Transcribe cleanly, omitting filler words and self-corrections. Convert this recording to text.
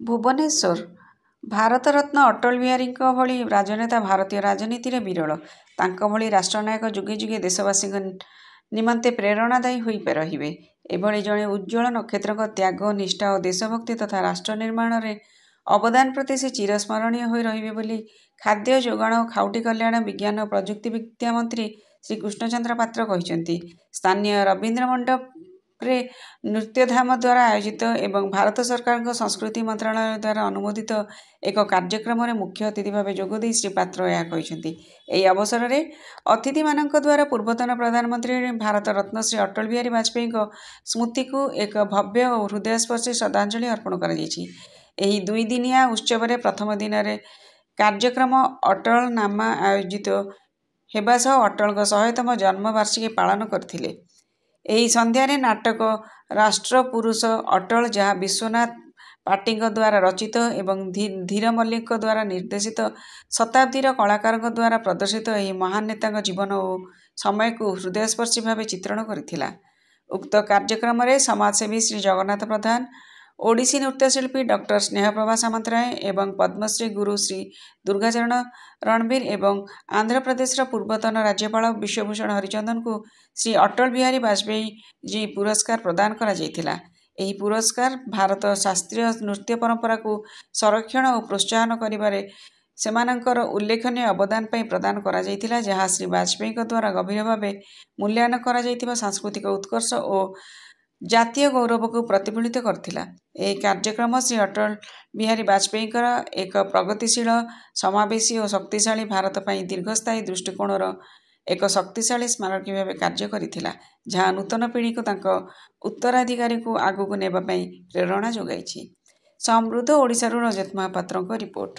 ଭୁବନେଶ୍ୱର ଭାରତରତ୍ନ ଅଟଳ ବିହାରୀଙ୍କ ଭଳି ରାଜନେତା ଭାରତୀୟ ରାଜନୀତିରେ ବିରଳ। ତାଙ୍କ ଭଳି ରାଷ୍ଟ୍ରନାୟକ ଯୁଗେ ଯୁଗେ ଦେଶବାସୀଙ୍କ ନିମନ୍ତେ ପ୍ରେରଣାଦାୟୀ ହୋଇ ରହିବେ। ଏଭଳି ଜଣେ ଉଜ୍ଜ୍ୱଳ ନକ୍ଷତ୍ରଙ୍କ ତ୍ୟାଗ, ନିଷ୍ଠା ଓ ଦେଶଭକ୍ତି ତଥା ରାଷ୍ଟ୍ର ନିର୍ମାଣରେ ଅବଦାନ ପ୍ରତି ସେ ଚିରସ୍ମରଣୀୟ ହୋଇ ରହିବେ ବୋଲି ଖାଦ୍ୟ ଯୋଗାଣ ଓ ଖାଉଟି କଲ୍ୟାଣ, ବିଜ୍ଞାନ ଓ ପ୍ରଯୁକ୍ତିବିଦ୍ୟା ମନ୍ତ୍ରୀ ଶ୍ରୀ କୃଷ୍ଣଚନ୍ଦ୍ର ପାତ୍ର କହିଛନ୍ତି। ସ୍ଥାନୀୟ ରବୀନ୍ଦ୍ର ମଣ୍ଡପରେ ନୃତ୍ୟଧାମ ଦ୍ୱାରା ଆୟୋଜିତ ଏବଂ ଭାରତ ସରକାରଙ୍କ ସଂସ୍କୃତି ମନ୍ତ୍ରଣାଳୟ ଦ୍ୱାରା ଅନୁମୋଦିତ ଏକ କାର୍ଯ୍ୟକ୍ରମରେ ମୁଖ୍ୟ ଅତିଥି ଭାବେ ଯୋଗଦେଇ ଶ୍ରୀ ପାତ୍ର ଏହା କହିଛନ୍ତି। ଏହି ଅବସରରେ ଅତିଥିମାନଙ୍କ ଦ୍ୱାରା ପୂର୍ବତନ ପ୍ରଧାନମନ୍ତ୍ରୀ ଭାରତ ରତ୍ନ ଶ୍ରୀ ଅଟଳ ବିହାରୀ ବାଜପେୟୀଙ୍କ ସ୍ମୃତିକୁ ଏକ ଭବ୍ୟ ଓ ହୃଦୟସ୍ପର୍ଶୀ ଶ୍ରଦ୍ଧାଞ୍ଜଳି ଅର୍ପଣ କରାଯାଇଛି। ଏହି ଦୁଇଦିନିଆ ଉତ୍ସବରେ ପ୍ରଥମ ଦିନରେ କାର୍ଯ୍ୟକ୍ରମ ଅଟଳ ନାମା ଆୟୋଜିତ ହେବା ସହ ଅଟଳଙ୍କ 100ତମ ଜନ୍ମ ବାର୍ଷିକୀ ପାଳନ କରିଥିଲେ। ଏହି ସନ୍ଧ୍ୟାରେ ନାଟକ ରାଷ୍ଟ୍ରପୁରୁଷ ଅଟଳ, ଯାହା ବିଶ୍ୱନାଥ ପାଠୀଙ୍କ ଦ୍ୱାରା ରଚିତ ଏବଂ ଧୀର ମଲ୍ଲିକଙ୍କ ଦ୍ୱାରା ନିର୍ଦ୍ଦେଶିତ ଶତାବ୍ଦୀର କଳାକାରଙ୍କ ଦ୍ୱାରା ପ୍ରଦର୍ଶିତ ଏହି ମହାନ ନେତାଙ୍କ ଜୀବନ ଓ ସମୟକୁ ହୃଦୟସ୍ପର୍ଶୀ ଭାବେ ଚିତ୍ରଣ କରିଥିଲା। ଉକ୍ତ କାର୍ଯ୍ୟକ୍ରମରେ ସମାଜସେବୀ ଶ୍ରୀ ଜଗନ୍ନାଥ ପ୍ରଧାନ, ଓଡ଼ିଶୀ ନୃତ୍ୟଶିଳ୍ପୀ ଡକ୍ଟର ସ୍ନେହପ୍ରଭା ସାମନ୍ତରାୟ ଏବଂ ପଦ୍ମଶ୍ରୀ ଗୁରୁ ଶ୍ରୀ ଦୁର୍ଗାଚରଣ ରଣବୀର ଏବଂ ଆନ୍ଧ୍ରପ୍ରଦେଶର ପୂର୍ବତନ ରାଜ୍ୟପାଳ ବିଶ୍ୱଭୂଷଣ ହରିଚନ୍ଦନଙ୍କୁ ଶ୍ରୀ ଅଟଳ ବିହାରୀ ବାଜପେୟୀ ଜୀ ପୁରସ୍କାର ପ୍ରଦାନ କରାଯାଇଥିଲା। ଏହି ପୁରସ୍କାର ଭାରତ ଶାସ୍ତ୍ରୀୟ ନୃତ୍ୟ ପରମ୍ପରାକୁ ସଂରକ୍ଷଣ ଓ ପ୍ରୋତ୍ସାହନ କରିବାରେ ସେମାନଙ୍କର ଉଲ୍ଲେଖନୀୟ ଅବଦାନ ପାଇଁ ପ୍ରଦାନ କରାଯାଇଥିଲା, ଯାହା ଶ୍ରୀ ବାଜପେୟୀଙ୍କ ଦ୍ୱାରା ଗଭୀର ଭାବେ ମୂଲ୍ୟାୟନ କରାଯାଇଥିବା ସାଂସ୍କୃତିକ ଉତ୍କର୍ଷ ଓ ଜାତୀୟ ଗୌରବକୁ ପ୍ରତିଫଳିତ କରିଥିଲା। ଏହି କାର୍ଯ୍ୟକ୍ରମ ଶ୍ରୀ ଅଟଳ ବିହାରୀ ବାଜପେୟୀଙ୍କର ଏକ ପ୍ରଗତିଶୀଳ, ସମାବେଶୀ ଓ ଶକ୍ତିଶାଳୀ ଭାରତ ପାଇଁ ଦୀର୍ଘସ୍ଥାୟୀ ଦୃଷ୍ଟିକୋଣର ଏକ ଶକ୍ତିଶାଳୀ ସ୍ମାରକୀ ଭାବେ କାର୍ଯ୍ୟ କରିଥିଲା, ଯାହା ନୂତନ ପିଢ଼ିକୁ ତାଙ୍କ ଉତ୍ତରାଧିକାରୀଙ୍କୁ ଆଗକୁ ନେବା ପାଇଁ ପ୍ରେରଣା ଯୋଗାଇଛି। ସମୃଦ୍ଧ ଓଡ଼ିଶାରୁ ରଜତ ମହାପାତ୍ରଙ୍କ ରିପୋର୍ଟ।